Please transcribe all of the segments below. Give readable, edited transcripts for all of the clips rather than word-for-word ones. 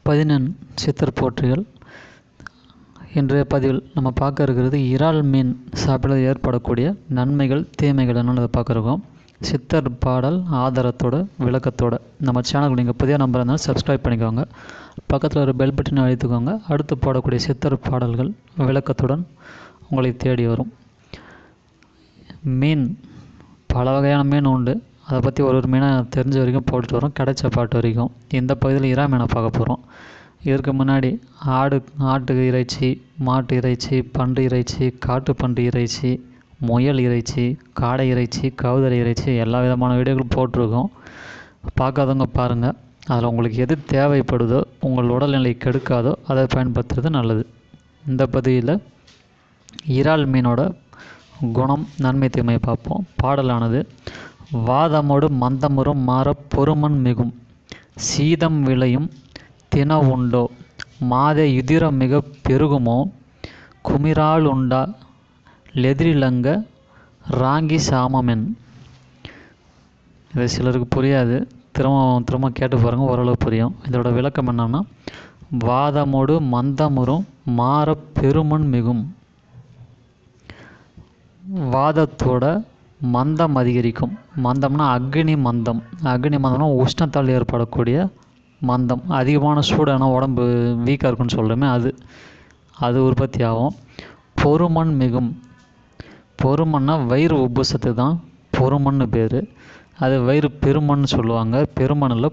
பதினெண் சித்தர் போற்றிகள். இன்றைய பதிவில் நம்ம பார்க்க இருக்கிறது இறால் மீன் சாப்பிட ஏற்படக்கூடிய நன்மைகள் தீமைகள் என்னென்னு பார்க்க இருக்கோம். சித்தர் பாடல் ஆதாரத்தோட விளக்கத்தோட நம்ம சேனலுக்கு நீங்கள் புதிய நம்பர் இருந்தாலும் சப்ஸ்கிரைப் பண்ணிக்கோங்க. பக்கத்தில் ஒரு பெல் பட்டனை அழுத்திக்கோங்க. அடுத்து போடக்கூடிய சித்தர் பாடல்கள் விளக்கத்துடன் உங்களை தேடி வரும். மீன் பல வகையான மீன் உண்டு. அதை பற்றி ஒரு மீனை தெரிஞ்ச வரைக்கும் போட்டுட்டு வரோம், கிடைச்ச பாட்டு வரைக்கும். இந்த பகுதியில் இறா மீனை பார்க்க போகிறோம். இதற்கு முன்னாடி ஆட்டு இறைச்சி, மாட்டு இறைச்சி, பன்றி இறைச்சி, காட்டு பன்றி இறைச்சி, முயல் இறைச்சி, காடை இறைச்சி, கவுதரை இறைச்சி எல்லா விதமான வீடியோக்களும் போட்டிருக்கோம். பார்க்காதவங்க பாருங்கள். அதில் உங்களுக்கு எது தேவைப்படுதோ, உங்கள் உடல்நிலை கெடுக்காதோ அதை பயன்படுத்துறது நல்லது. இந்த பகுதியில் இறால் மீனோட குணம், நன்மை, தீமை பார்ப்போம். பாடலானது: வாதமோடு மந்தமுறும் மாற பொறுமன் மிகும், சீதம் விளையும் தின உண்டோ, மாத யுதிரம் மிக பெருகுமோ, குமிரால் உண்டா லெதிரிலங்க ராங்கி சாமமென். இது சிலருக்கு புரியாது, திரும்ப கேட்டு பாருங்கள், ஓரளவு புரியும். இதோட விளக்கம் என்னன்னா, வாதமோடு மந்தமுறும் மாற பெருமன் மிகும். வாதத்தோட மந்தம் அதிகரிக்கும். மந்தம்னா அக்னி மந்தம். அக்னி மந்தம்னா உஷ்ணத்தால் ஏற்படக்கூடிய மந்தம். அதிகமான சூடான உடம்பு வீக்காக இருக்குன்னு சொல்கிறோமே, அது உற்பத்தி ஆகும். பொறுமன் மிகும். பொறுமன்னா வயிறு உப்புசத்து தான் பொறுமன்னு பேர். அது வயிறு பெருமன்னு சொல்லுவாங்க. பெருமன் இல்லை,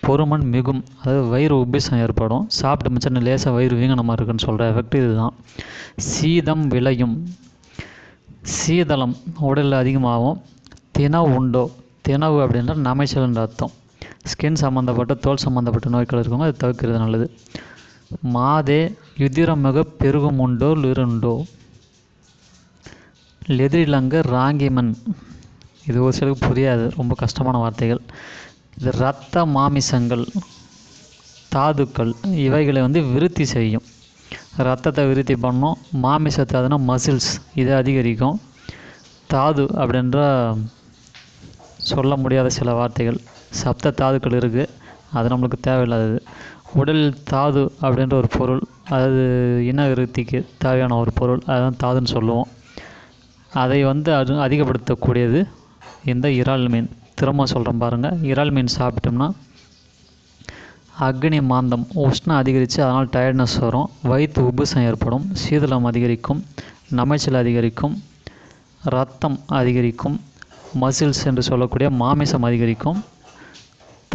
பொறுமன் மிகும். அதாவது வயிறு உப்பிசம் ஏற்படும். சாப்பிட்டு மிச்சம் லேசாக வயிறு வீங்கின மாதிரி இருக்குன்னு சொல்கிற எஃபெக்ட் இதுதான். சீதம் விளையும். சீதளம் உடலில் அதிகமாகும். தினவு உண்டோ. தினவு அப்படின்ற நமைச்சல்ன்ற அர்த்தம். ஸ்கின் சம்மந்தப்பட்ட, தோல் சம்மந்தப்பட்ட நோய்கள் இருக்கவங்க அதை தவிர்க்கிறது நல்லது. மாதே யுதிரம் மிக பெருகும் உண்டோ லிருண்டோ. லெதிரிலங்க ராங்கிமன். இது ஒரு சிலருக்கு புரியாது, ரொம்ப கஷ்டமான வார்த்தைகள். இது இரத்த மாமிசங்கள், தாதுக்கள் இவைகளை விருத்தி செய்யும். ரத்தத்தை விருத்தி பண்ணும். மாமிசத்தை அதுனா மசில்ஸ், இதை அதிகரிக்கும். தாது அப்படின்ற சொல்ல முடியாத சில வார்த்தைகள், சப்த தாதுக்கள் இருக்குது, அது நம்மளுக்கு தேவையில்லாதது. உடல் தாது அப்படின்ற ஒரு பொருள், அதாவது இன விருத்திக்கு தேவையான ஒரு பொருள், அதுதான் தாதுன்னு சொல்லுவோம். அதை அது அதிகப்படுத்தக்கூடியது இந்த இறால் மீன். திரும்ப சொல்கிறேன் பாருங்கள். இறால் மீன் சாப்பிட்டோம்னா அக்னி மாந்தம், உஷ்ணம் அதிகரித்து அதனால் டயர்ட்னஸ் வரும். வயிற்று உப்புசம் ஏற்படும். சீதளம் அதிகரிக்கும். நமைச்சல் அதிகரிக்கும். இரத்தம் அதிகரிக்கும். மசில்ஸ் என்று சொல்லக்கூடிய மாமிசம் அதிகரிக்கும்.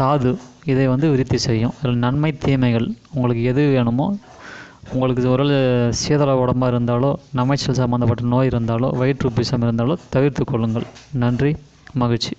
தாது இதை விருத்தி செய்யும். அதில் நன்மை தீமைகள் உங்களுக்கு எது வேணுமோ, உங்களுக்கு ஒரு சீதள உடம்பாக இருந்தாலோ, நமைச்சல் சம்மந்தப்பட்ட நோய் இருந்தாலோ, வயிற்று உப்புசம் இருந்தாலோ தவிர்த்து கொள்ளுங்கள். நன்றி, மகிழ்ச்சி.